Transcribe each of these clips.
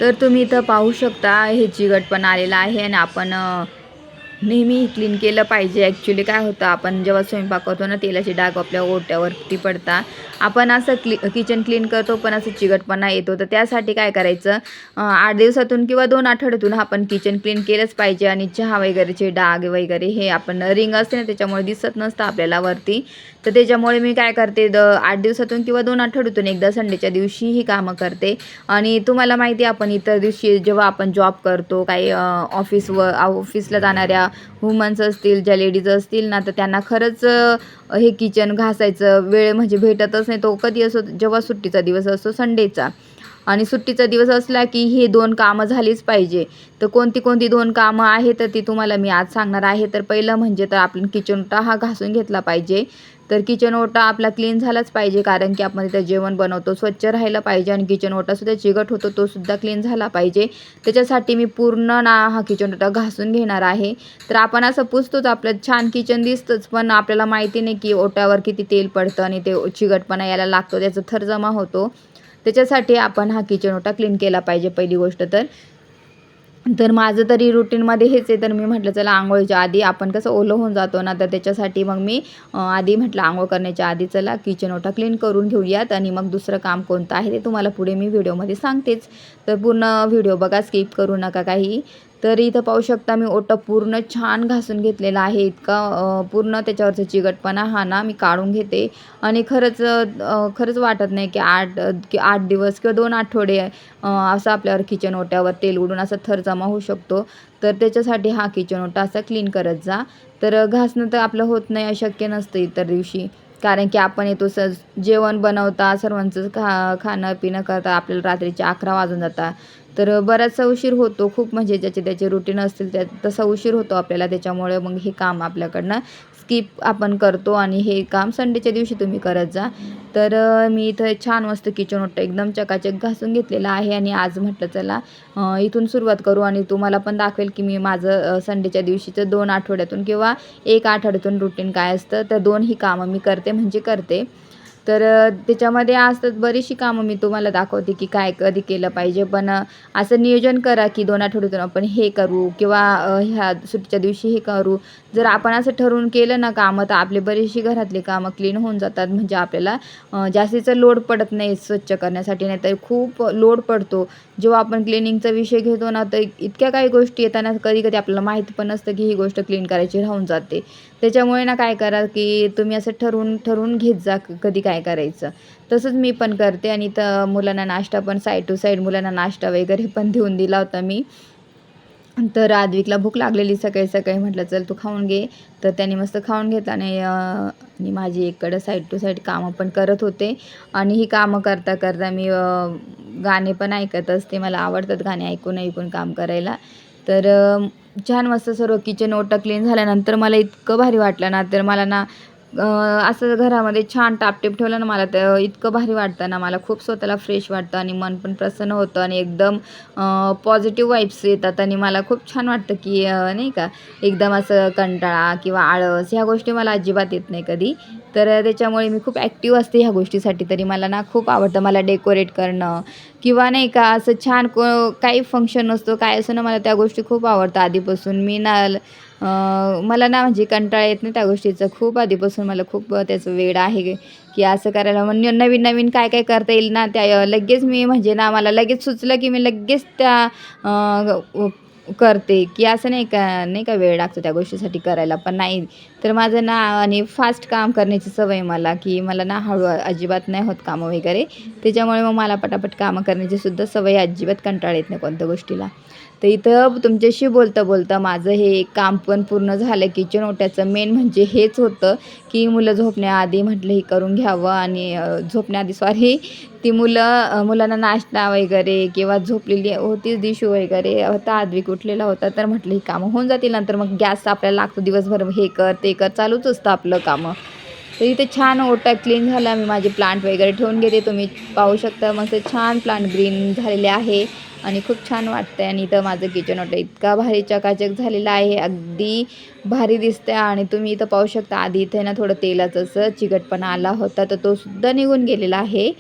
तर तुम्ही इथं पाहू शकता हे चिकटपणा आलेला आहे आणि आपण नेहमी क्लीन केलं पाहिजे. ॲक्च्युली काय होतं, आपण जेव्हा स्वयंपाक करतो ना, तेलाचे डाग आपल्या ओट्यावरती पडतात. आपण असं किचन क्लीन करतो, पण असं चिकटपणा येतो. तर त्यासाठी काय करायचं, 8 दिवसातून किंवा 2 आठवड्यातून आपण किचन क्लीन केलंच पाहिजे. आणि चहा वगैरेचे डाग वगैरे हे आपण रिंग असते ना, त्याच्यामुळे दिसत नसतं आपल्याला वरती. तर त्याच्यामुळे मी काय करते, 8 दिवसातून किंवा 2 आठवड्यातून एकदा संडेच्या दिवशी ही कामं करते. आणि तुम्हाला माहिती आहे, आपण इतर दिवशी जेव्हा आपण जॉब करतो, काही ऑफिसला जाणाऱ्या वुमन्स असतील, ज्या लेडीज असतील ना, तर त्यांना खरंच हे किचन घासायचं वेळ म्हणजे भेटतच नाही. तो कधी असो, जेव्हा सुट्टीचा दिवस असतो संडेचा. आणि सुट्टीचा दिवस असला की हे 2 कामं झालीच पाहिजे. तर कोणती कोणती 2 कामं आहेत, तर ती तुम्हाला मी आज सांगणार आहे. तर पहिलं म्हणजे तर आपण किचन ओटा हा घासून घेतला पाहिजे. तर किचन ओटा आपला क्लीन झालाच पाहिजे, कारण की आपण तिथं जेवण बनवतो, स्वच्छ राहिलं पाहिजे. आणि किचन ओटासुद्धा चिकट होतो, तोसुद्धा क्लीन झाला पाहिजे. त्याच्यासाठी मी पूर्ण ना हा किचन ओटा घासून घेणार आहे. तर आपण असं पुसतोच, आपलं छान किचन दिसतंच, पण आपल्याला माहिती नाही की ओट्यावर किती तेल पडतं आणि ते चिकटपणा यायला लागतो, त्याचा थर जमा होतो. त्याच्यासाठी आपण हा किचन ओटा क्लीन केला पाहिजे पहिली गोष्ट तर. तर माझं तरी रुटीनमध्ये हेच आहे. तर मी म्हटलं चला अंघोळीच्या आधी आपण कसं ओलं होऊन जातो ना, तर त्याच्यासाठी मग मी आधी म्हटलं अंघोळ करण्याच्या आधी चला किचन ओटा क्लीन करून घेऊयात. आणि मग दुसरं काम कोणतं आहे ते तुम्हाला पुढे मी व्हिडिओमध्ये सांगतेच. तर पूर्ण व्हिडिओ बघा, स्किप करू नका काही. तर इथं पाहू शकता मी ओटा पूर्ण छान घासून घेतलेला आहे. इतका पूर्ण त्याच्यावरचा चिकटपणा हा ना मी काढून घेते. आणि खरंच वाटत नाही की 8 दिवस किंवा 2 आठवडे असं आपल्यावर किचन ओट्यावर तेल उडून असा थर जमा होऊ शकतो. तर त्याच्यासाठी हा किचन ओटा असा क्लीन करत जा. तर घासणं तर आपलं होत नाही, अशक्य नसतं इतर दिवशी. कारण की आपण येतो जेवण बनवता, सर्वांचं खाणं-पिणं करता आपल्याला रात्रीचे 11 वाजून जातात. तर बराचसा उशीर होतो खूप, म्हणजे ज्याचे त्याचे रुटीन असतील त्या तसा उशीर होतो आपल्याला. त्याच्यामुळे मग हे काम आपल्याकडनं स्किप आपण करतो आणि हे काम संडेच्या दिवशी तुम्ही करत जा. तर मी इथं छान मस्त किचन ओटा एकदम चकाचक घासून घेतलेला आहे. आणि आज म्हटलं चला इथून सुरुवात करू आणि तुम्हाला पण दाखवेल की मी माझं संडेच्या दिवशीचं 2 आठवड्यातून किंवा 1 आठवड्यातून रुटीन काय असतं. तर 2 ही कामं मी करते म्हणजे करते. तर त्याच्यामध्ये असतात बरीचशी कामं मी तुम्हाला दाखवते की काय कधी केलं पाहिजे. पण असं नियोजन करा की 2 आठवड्यातून आपण हे करू किंवा ह्या सुट्टीच्या दिवशी हे करू. जर आपण असं ठरवून केलं ना कामं, तर आपली बरीचशी घरातली कामं क्लीन होऊन जातात. म्हणजे आपल्याला जास्तीचा लोड पडत नाही स्वच्छ करण्यासाठी. नाहीतर खूप लोड पडतो. जेव्हा आपण क्लिनिंगचा विषय घेतो ना, तर इतक्या काही गोष्टी येतात ना, कधी-कधी आपल्याला माहीत पण नसतं की ही गोष्ट क्लीन करायची राहून जाते. त्याच्यामुळे ना काय करा की तुम्ही असं ठरवून घेत जा कधी काय करायचं. तसंच मी पण करते. आणि तर मुलांना नाश्ता पण साईड टू साईड मुलांना नाश्ता वगैरे पण देऊन दिला होता मी. तर आद्विकला भूक लागलेली सकाळी-सकाळी, म्हटलं चल तू खाऊन घे. तर त्याने मस्त खाऊन घेतला. आणि माझी एककडं साईड टू साईड कामं पण करत होते. आणि ही कामं करता-करता मी गाणे पण ऐकत असते. मला आवडतात गाणे ऐकून-ऐकून काम करायला. तर छान मस्त सर्व किचन ओटा क्लीन झाल्यानंतर मला इतकं भारी वाटलं ना, तर मला ना असं घरामध्ये छान टापटीप ठेवलं ना, मला तर इतकं भारी वाटतं ना, मला खूप स्वतःला फ्रेश वाटतं आणि मन पण प्रसन्न होतं. आणि एकदम पॉझिटिव्ह वाइब्स येतात. आणि मला खूप छान वाटतं की नाही का, एकदम असं कंटाळा किंवा आळस ह्या गोष्टी मला अजिबात येत नाही कधी. तर त्याच्यामुळे मी खूप ॲक्टिव्ह असते ह्या गोष्टीसाठी. तरी मला ना खूप आवडतं, मला डेकोरेट करणं किंवा नाही का असं छान काही फंक्शन असतो काय असो ना, मला त्या गोष्टी खूप आवडतात आधीपासून. मी ना मला ना म्हणजे कंटाळा येत नाही त्या गोष्टीचं. खूप आधीपासून मला खूप त्याचं वेड आहे की असं करायला. म्हणजे नवीन-नवीन काय-काय करता येईल ना, त्या लगेच मी म्हणजे ना मला लगेच सुचलं की मी लगेच त्या करते. की असं नाही का वेळ लागतो त्या गोष्टीसाठी करायला, पण नाही. तर माझं ना आणि फास्ट काम करण्याची सवय मला, की मला ना हळू अजिबात नाही होत कामं वगैरे. त्याच्यामुळे मग मला पटापट कामं करण्याची सुद्धा सवय, अजिबात कंटाळा येत नाही कोणत्या गोष्टीला. तर इथं तुमच्याशी बोलता-बोलता माझं हे एक काम पण पूर्ण झालं किचन ओट्याचं. मेन म्हणजे हेच होतं की मुलं झोपण्याआधी म्हटलं हे करून घ्यावं. आणि झोपण्याआधी सॉरी, ती मुलांना नाश्ता वगैरे किंवा झोपलेली होतीच दिशू वगैरे होता, आद्विक उठलेला होता. तर म्हटलं ही कामं होऊन जातील. नंतर मग गॅस आपल्याला लागतो दिवसभर, हे कर ते कर चालूच असतं आपलं कामं. तर इथे छान ओटा क्लीन झाला. मी माझे प्लांट वगैरे ठेवून घेते. तुम्ही पाहू शकता मस्त छान प्लांट ग्रीन झालेले आहे आणि खूप छान वाटतंय. आणि इथं माझं किचन ओटा इतका भारी चकाचक झालेला आहे, अगदी भारी दिसतंय. आणि तुम्ही इथं पाहू शकता आधी इथे ना थोडं तेलाचं असं चिकटपणा आला होता, तर तो सुद्धा निघून गेलेला आहे.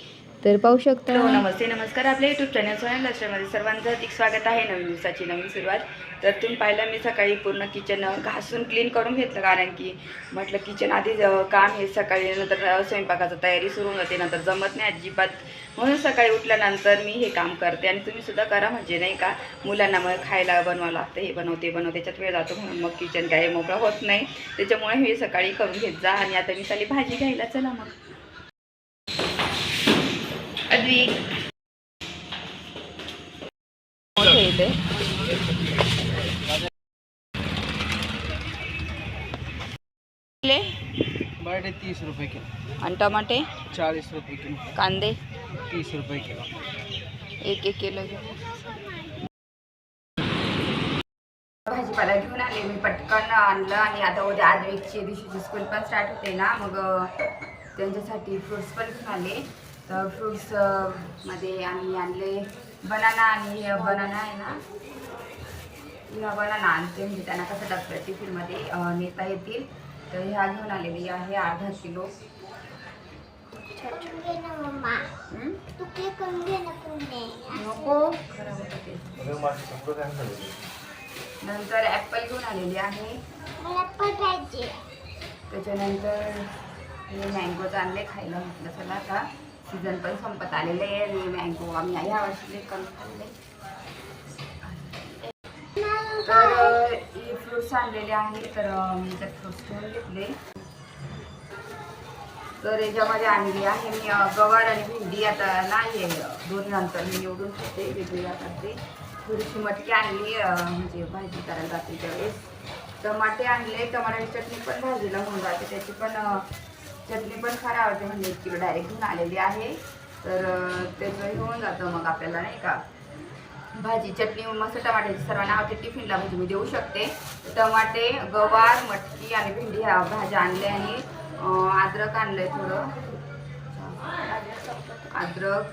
तर पाहू शकता. नमस्ते नमस्कार. आपल्या यूट्यूब चॅनल सोनल लाईफस्टाईलमध्ये सर्वांचं हार्दिक स्वागत आहे. नवीन दिवसाची नवीन सुरुवात. तर तुम्ही पाहिलं मी सकाळी पूर्ण किचन घासून क्लीन करून घेतलं, कारण की म्हटलं किचन आधी काम हे सकाळी नंतर स्वयंपाकाची तयारी सुरू होते, नंतर जमत नाही अजिबात. म्हणून सकाळी उठल्यानंतर मी हे काम करते आणि तुम्ही सुद्धा करा, म्हणजे नाही का मुलांना मग खायला बनवावं लागतं, हे बनवते त्याच्यात वेळ जातो, म्हणून मग किचन काय मोकळा होत नाही. त्याच्यामुळे हे सकाळी करून घेत जा. आणि आता मी चालली भाजी घ्यायला. चला मग. अद्विक मोठे येते. बटाटे 30 रुपये किलो आणि टमाटे 40 रुपये किलो, कांदे 30 रुपये किलो. 1 किलो भाजीपाला घेऊन आले मी, पटकन आणलं. आणि आता उद्या आद्विकची दिवशीची स्कूल पण स्टार्ट होते ना, मग त्यांच्यासाठी फ्रूट्स पण घेऊन आले. तर फ्रूट्स मध्ये आम्ही आणले बनाना, आणि बनाना आहे ना, बनाना आणते, म्हणजे त्यांना कसं टाकतं टिफिनमध्ये नेता येतील. तर ह्या घेऊन आलेली आहे अर्धा किलो. नको खराब होतं ते. नंतर ॲपल घेऊन आलेली आहे. त्याच्यानंतर हे मँगोज आणले खायला, म्हटलं चला आता सीझन पण संपत आलेले आहे आणि मँगो आम्ही ह्या वर्षी कमी खाल्ले. तर हे फ्रूट्स आणलेले आहे, तर मी तर फ्रूट्स घेऊन घेतले. तर याच्यामध्ये आणली आहे मी गवार आणि भेंडी. आता नाही आहे, दोन्ही नंतर मी निवडून ठेवते, वेगवेगळ्या करते. थोडीशी मटकी आणली, म्हणजे भाजी करायला जाते त्यावेळेस. टमाटे आणले, टमाट्याची चटणी पण भाजीला होऊन जाते, त्याची पण चटणी पण फार आवडते, म्हणजे 1 किलो डायरेक्ट घेऊन आलेली आहे. तर त्याचं होऊन जातं मग आपल्याला, नाही का, भाजी चटणी मस्त. टमाट्याची सर्वांना आवडते, टिफिनला भाजी मी देऊ शकते. टमाटे, गवार, मटकी आणि भेंडी ह्या भाज्या आणल्या. आणि अद्रक आणलंय थोडं, अद्रक.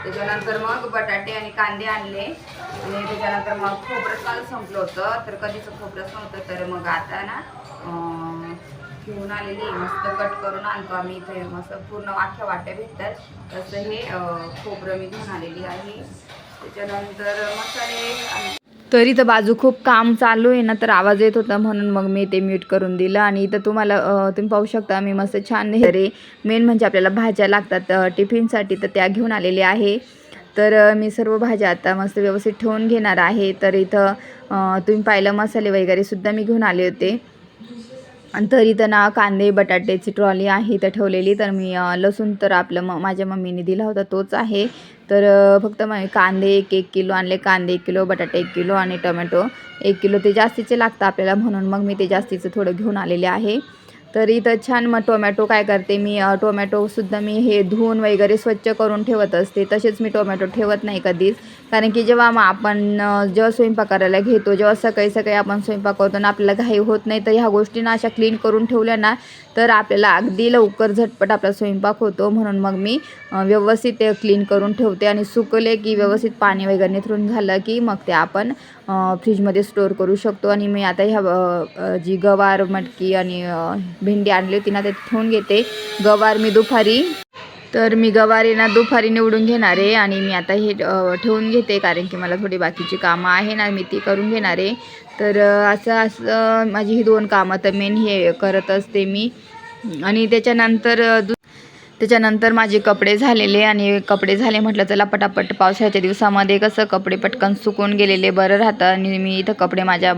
त्याच्यानंतर मग बटाटे आणि कांदे आणले. आणि त्याच्यानंतर मग खोबरंच माझं संपलं होतं, तर कधीचं खोबरंच नव्हतं, तर मग आता ना घेऊन आलेली मस्त कट करून आणतो आम्ही इथे, मस्त पूर्ण अख्ख्या वाट्या भेटतात तसं हे खोबरं मी घेऊन आलेली आहे. त्याच्यानंतर मसाले. तर इथं बाजू खूप काम चालू आहे ना, तर आवाज येत होता, म्हणून मग मी ते म्यूट करून दिलं. आणि इथं तुम्हाला तुम्ही पाहू शकता मी मस्त छान हे मेन म्हणजे आपल्याला भाज्या लागतात टिफिनसाठी, तर त्या घेऊन आलेले आहे. तर मी सर्व भाज्या आता मस्त व्यवस्थित ठेवून घेणार आहे. तर इथं तुम्ही पाहिलं मसाले वगैरे सुद्धा मी घेऊन आले होते. आणि तर इथं ना कांदे बटाट्याची ट्रॉली आहे इथं ठेवलेली. तर मी लसूण तर आपलं माझ्या मम्मीने दिला होता तोच आहे. तर फक्त कांदे 1 किलो आणले, कांदे 1 किलो, बटाटे 1 किलो आणि टोमॅटो 1 किलो. ते जास्तीचे लागतं आपल्याला, म्हणून मग मी ते जास्तीचं थोडं घेऊन आलेले आहे. तर इथं छान मग टोमॅटो काय करते मी, टोमॅटोसुद्धा मी हे धुवून वगैरे स्वच्छ करून ठेवत असते. तसेच मी टोमॅटो ठेवत नाही कधीच, कारण की जेव्हा आपण जेव्हा स्वयंपाक करायला घेतो, जेव्हा सकाळी सकाळी आपण स्वयंपाक करतो ना, आपल्याला घाई होत नाही, तर ह्या गोष्टींना अशा क्लीन करून ठेवल्या ना, तर आपल्याला अगदी लवकर झटपट आपला स्वयंपाक होतो. म्हणून मग मी व्यवस्थित ते क्लीन करून ठेवते. आणि सुकले की व्यवस्थित पाणी वगैरे निथरून झालं की मग ते आपण फ्रीजमध्ये स्टोअर करू शकतो. आणि मी आता ह्या जी गवार, मटकी आणि भेंडी आणली होती ना, ते ठेवून घेते. गवार मी दुपारी ना दुपारी निवडून घेणार आहे. आणि मी आता हे ठेवून घेते, कारण की मला थोडी बाकीची कामं आहे ना, मी ती करून घेणार आहे. तर असं माझी ही 2 कामं तर मेन हे करत असते मी. आणि त्याच्यानंतर माझे कपडे झालेले. आणि कपडे झाले म्हटलं चला पटापट, पावसाळ्याच्या दिवसामध्ये कसं कपडे पटकन सुकून गेलेले बरं राहतं. आणि मी इथं कपडे माझ्या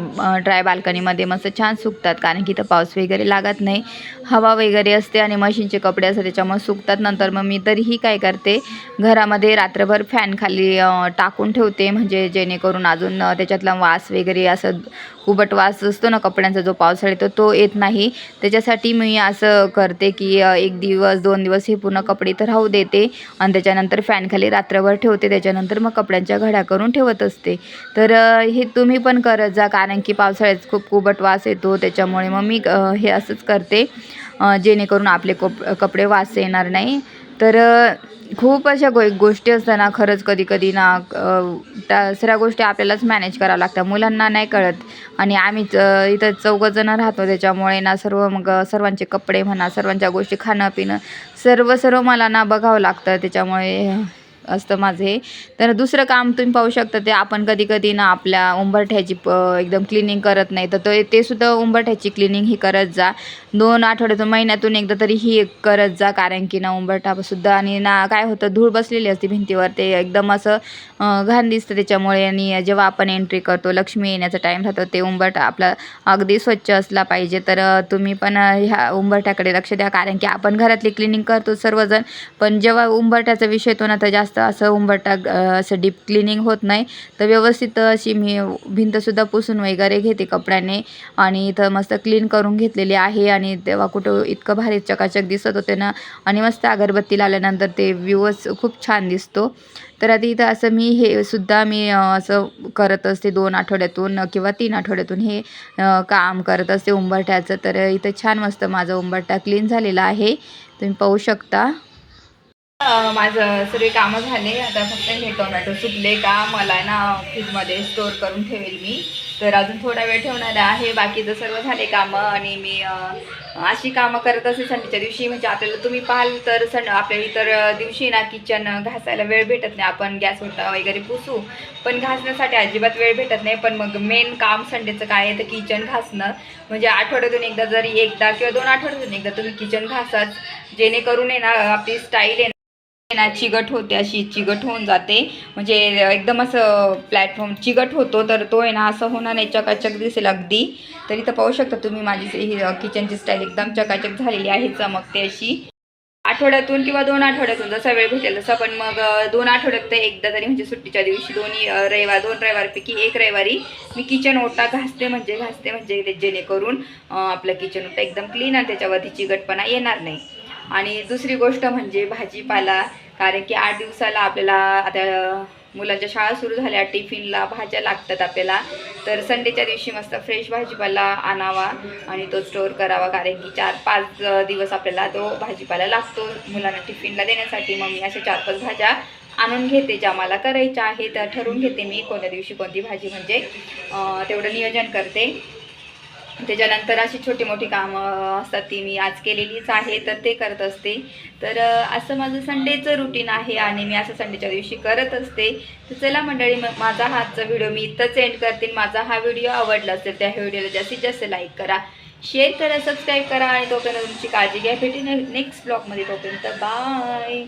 ड्राय बाल्कनीमध्ये मस्त छान सुकतात, कारण की इथं पाऊस वगैरे लागत नाही, हवा वगैरे असते आणि मशीनचे कपडे असतात त्याच्यामुळे सुकतात. नंतर मग मी तरीही काय करते, घरामध्ये रात्रभर फॅन खाली टाकून ठेवते, म्हणजे जेणेकरून अजून त्याच्यातला वास वगैरे असं कुबट वास असतो ना कपड्यांचा, जो पावसाळ्यात तो येत नाही. त्याच्यासाठी मी असं करते की 1 दिवस 2 दिवस हे पूर्ण कपडे तर राहू देते आणि त्याच्यानंतर फॅनखाली रात्रभर ठेवते. त्याच्यानंतर मग कपड्यांच्या घड्या करून ठेवत असते. तर हे तुम्ही पण करत जा, कारण की पावसाळ्यात खूप कुबट वास येतो, त्याच्यामुळे मग मी हे असंच करते, जेणेकरून आपले कपडे वास येणार नाही. तर खूप अशा गोष्टी असतात ना, खरंच कधी कधी ना सगळ्या गोष्टी आपल्यालाच मॅनेज करावं लागतं, मुलांना नाही कळत. आणि आम्हीच इथं 4 जण राहतो, त्याच्यामुळे ना सर्वांचे कपडे म्हणा, सर्वांच्या गोष्टी, खाणं पिणं सर्व मला ना बघावं लागतं. त्याच्यामुळे असतं माझं हे. तर दुसरं काम तुम्ही पाहू शकता, ते आपण कधी ना आपल्या उंबरठ्याची एकदम क्लिनिंग करत नाही, तर ते सुद्धा उंबरठ्याची क्लिनिंग ही करत जा. 2 आठवड्यातून, महिन्यातून एकदा तरी ही करत जा. कारण की ना उंबरठासुद्धा आणि ना काय होतं, धूळ बसलेली असते भिंतीवर, ते एकदम असं घाण दिसतं त्याच्यामुळे. आणि जेव्हा आपण एंट्री करतो, लक्ष्मी येण्याचा टाईम राहतो, ते उंबरठा आपला अगदी स्वच्छ असला पाहिजे. तर तुम्ही पण ह्या उंबरठ्याकडे लक्ष द्या, कारण की आपण घरातली क्लिनिंग करतो सर्वजण, पण जेव्हा उंबरठ्याचा विषय येतो ना, तर जास्त असं उंबरठा असं डीप क्लिनिंग होत नाही. तर व्यवस्थित अशी मी भिंतसुद्धा पुसून वगैरे घेते कपड्याने, आणि इथं मस्त क्लीन करून घेतलेली आहे. आणि तेव्हा कुठं इतकं भारी चकाचक दिसत होते ना, आणि मस्त अगरबत्ती लावल्यानंतर ते व्ह्यूच खूप छान दिसतो. तर आधी इथं असं हे सुद्धा मी असं करत असते 2 आठवड्यातून किंवा 3 आठवड्यातून हे काम करत असते उंबरठ्याचं. तर इथं छान मस्त माझं उंबरठा क्लीन झालेला आहे, तुम्ही पाहू शकता. माझं सर्व कामं झाले, आता फक्त हे टोमॅटो सुकले का मला ना फ्रीजमध्ये स्टोअर करून ठेवेल मी. तर अजून थोडा वेळ ठेवणार आहे, बाकीचं सर्व झाले कामं. आणि मी अशी कामं करत असते संडेच्या दिवशी. म्हणजे आपल्याला तुम्ही पाहाल तर आपल्या इतर दिवशी ना किचन घासायला वेळ भेटत नाही, आपण गॅस ओटा वगैरे पुसू, पण घासण्यासाठी अजिबात वेळ भेटत नाही. पण मग मेन काम संडेचं काय आहे, तर किचन घासणं. म्हणजे आठवड्यातून एकदा, जरी एकदा किंवा 2 आठवड्यातून एकदा तुम्ही किचन घासाच, जेणेकरून आहे ना आपली स्टाईल आहे ना चिकट होते, अशी चिकट होऊन जाते. म्हणजे एकदम असं प्लॅटफॉर्म चिकट होतो, तर तो आहे ना असं होणार नाही, चकाचक दिसेल अगदी. तर इथं पाहू शकता तुम्ही माझी ही किचनची स्टाईल एकदम चकाचक झालेली आहे, चमकते अशी. आठवड्यातून किंवा 2 आठवड्यातून जसा वेळ भेटेल तसा. पण मग 2 आठवड्यात एकदा तरी, म्हणजे सुट्टीच्या दिवशी 2 रविवारपैकी 1 रविवारी मी किचन ओटा घासते म्हणजे जेणेकरून आपलं किचन ओटा एकदम क्लीन आणि त्याच्यावरती चिकटपणा येणार नाही. आणि दुसरी गोष्ट म्हणजे भाजीपाला, कारण की 8 दिवसाला आपल्याला आता मुलांच्या शाळा सुरू झाल्या, टिफिनला भाज्या लागतात आपल्याला. तर संडेच्या दिवशी मस्त फ्रेश भाजीपाला आणावा आणि तो स्टोअर करावा, कारण की 4-5 दिवस आपल्याला तो भाजीपाला लागतो मुलांना टिफिनला देण्यासाठी. मग मी अशा 4-5 भाज्या आणून घेते, ज्या मला करायच्या आहेत. तर ठरवून घेते मी कोणत्या दिवशी कोणती भाजी, म्हणजे तेवढं नियोजन करते. त्याच्यानंतर अशी छोटी मोठी कामं असतात ती मी आज केलेलीच आहे, तर ते करत असते. तर असं माझं संडेचं रुटीन आहे आणि मी असं संडेच्या दिवशी करत असते. तर चला मंडळी, माझा हाचा व्हिडिओ मी इथंच एंड करते. माझा हा व्हिडिओ आवडला असेल त्या व्हिडिओला जास्तीत जास्त लाईक करा, शेअर करा, सबस्क्राईब करा. आणि तोपर्यंत तुमची काळजी घ्या. भेटेन नेक्स्ट ब्लॉगमध्ये, तोपर्यंत बाय.